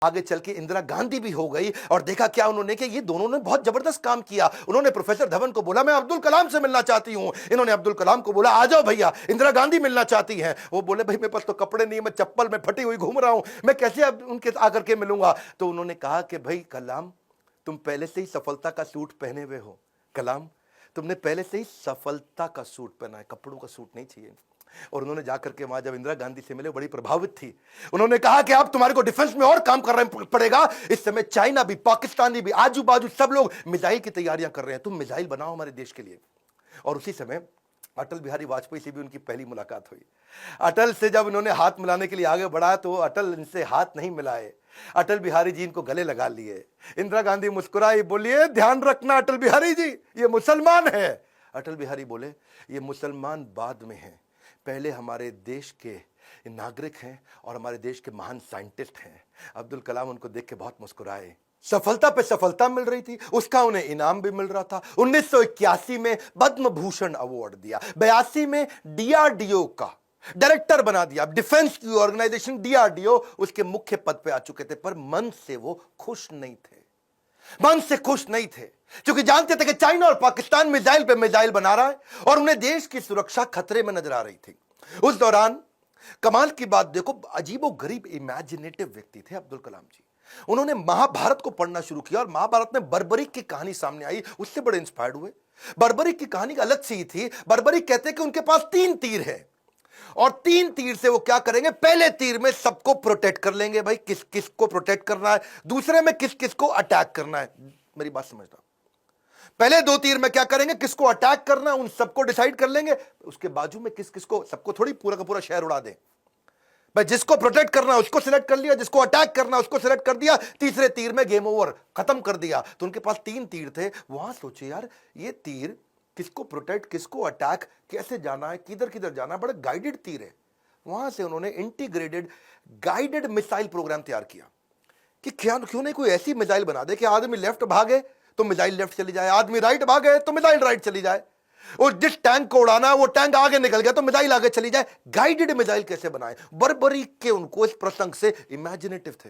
आगे चल के इंदिरा गांधी भी हो गई और देखा क्या उन्होंने कि ये दोनों ने बहुत जबरदस्त काम किया। उन्होंने प्रोफेसर धवन को बोला मैं अब्दुल कलाम से मिलना चाहती हूं, इन्होंने अब्दुल कलाम को बोला आ जाओ भैया इंदिरा गांधी मिलना चाहती हैं। वो बोले भाई मेरे पास तो कपड़े नहीं, मैं चप्पल में फटी हुई घूम रहा हूं, मैं कैसे अब उनके आकर के मिलूंगा। तो उन्होंने कहा कि भाई कलाम तुम पहले से ही सफलता का सूट पहने हुए हो, कलाम तुमने पहले से ही सफलता का सूट पहना है, कपड़ों का सूट नहीं चाहिए। और उन्होंने जाकर के वहां जब इंदिरा गांधी से मिले बड़ी प्रभावित थी। उन्होंने कहा कि अब तुम्हारे को डिफेंस में और काम करना पड़ेगा। इस समय चाइना भी, पाकिस्तानी भी, आजू बाजू सब लोग मिसाइल की तैयारियां कर रहे हैं, तुम मिसाइल बनाओ हमारे देश के लिए। और उसी समय अटल बिहारी वाजपेयी से भी उनकी पहली मुलाकात हुई। अटल से जब उन्होंने हाथ मिलाने के लिए आगे बढ़ा तो अटल इनसे हाथ नहीं मिलाए, अटल बिहारी जी इनको गले लगा लिए। इंदिरा गांधी मुस्कुराई, बोलिए ध्यान रखना अटल बिहारी जी ये मुसलमान है। अटल बिहारी बोले ये मुसलमान बाद में है, पहले हमारे देश के नागरिक हैं और हमारे देश के महान साइंटिस्ट हैं। अब्दुल कलाम उनको देख के बहुत मुस्कुराए। सफलता पे सफलता मिल रही थी, उसका उन्हें इनाम भी मिल रहा था। 1981 में पद्म भूषण अवार्ड दिया, 82 में डीआरडीओ का डायरेक्टर बना दिया। डिफेंस की ऑर्गेनाइजेशन डीआरडीओ उसके मुख्य पद पे आ चुके थे, पर मन से वो खुश नहीं थे, मन से खुश नहीं थे, क्योंकि जानते थे कि चाइना और पाकिस्तान मिसाइल पे मिसाइल बना रहा है और उन्हें देश की सुरक्षा खतरे में नजर आ रही थी। उस दौरान कमाल की बात देखो, अजीबो गरीब इमेजिनेटिव व्यक्ति थे अब्दुल कलाम जी। उन्होंने महाभारत को पढ़ना शुरू किया और महाभारत में बर्बरीक की कहानी सामने आई, उससे बड़े इंस्पायर्ड हुए। बर्बरीक की कहानी अलग सी थी। बर्बरीक कहते हैं कि उनके पास 3 तीर है और 3 तीर से वो क्या करेंगे, पहले तीर में सबको प्रोटेक्ट कर लेंगे, भाई किस किस को प्रोटेक्ट करना है, दूसरे में किस किस को अटैक करना है। मेरी बात समझना, पहले 2 तीर में क्या करेंगे, किसको अटैक करना है उन सबको डिसाइड कर लेंगे, उसके बाजू में किस किस को, सबको थोड़ी पूरा का पूरा शहर उड़ा दें। भाई जिसको प्रोटेक्ट करना है उसको सिलेक्ट कर लिया, जिसको अटैक करना है उसको सिलेक्ट कर दिया, तीसरे तीर में गेम ओवर, खत्म कर दिया। तो उनके पास 3 तीर थे। वहां सोचे यार ये तीर किसको प्रोटेक्ट, किसको अटैक, कैसे जाना है, किधर किधर जाना है, बड़ा गाइडेड तीर है। वहां से उन्होंने इंटीग्रेटेड गाइडेड मिसाइल प्रोग्राम तैयार किया कि क्यों नहीं कोई ऐसी मिसाइल बना दे कि आदमी लेफ्ट भागे तो मिसाइल लेफ्ट चली जाए, आदमी राइट भागे तो मिसाइल राइट चली जाए, और जिस टैंक को उड़ाना है वो टैंक आगे निकल गया तो मिसाइल आगे चली जाए। गाइडेड मिसाइल कैसे बनाए, बर्बरीक के उनको इस प्रसंग से इमेजिनेटिव थे।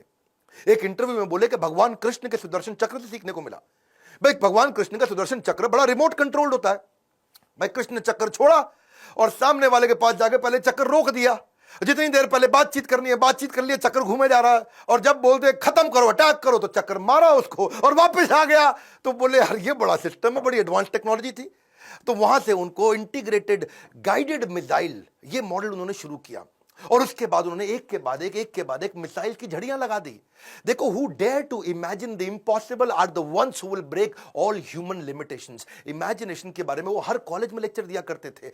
एक इंटरव्यू में बोले कि भगवान कृष्ण के सुदर्शन चक्र से सीखने को मिला। भाई भगवान कृष्ण का सुदर्शन चक्र बड़ा रिमोट कंट्रोल्ड होता है। भाई कृष्ण ने चक्कर छोड़ा और सामने वाले के पास जाके पहले चक्कर रोक दिया, जितनी देर पहले बातचीत करनी है बातचीत कर लिया, चक्कर घूमे जा रहा है, और जब बोलते खत्म करो अटैक करो तो चक्कर मारा उसको और वापस आ गया। तो बोले यार ये बड़ा सिस्टम है, बड़ी एडवांस टेक्नोलॉजी थी। तो वहां से उनको इंटीग्रेटेड गाइडेड मिसाइल ये मॉडल उन्होंने शुरू किया और उसके बाद उन्होंने एक के बाद एक मिसाइल की झड़ियां लगा दी। देखो, who dare to imagine the impossible are the ones who will break all human limitations. Imagination के बारे में वो हर कॉलेज में लेक्चर दिया करते थे।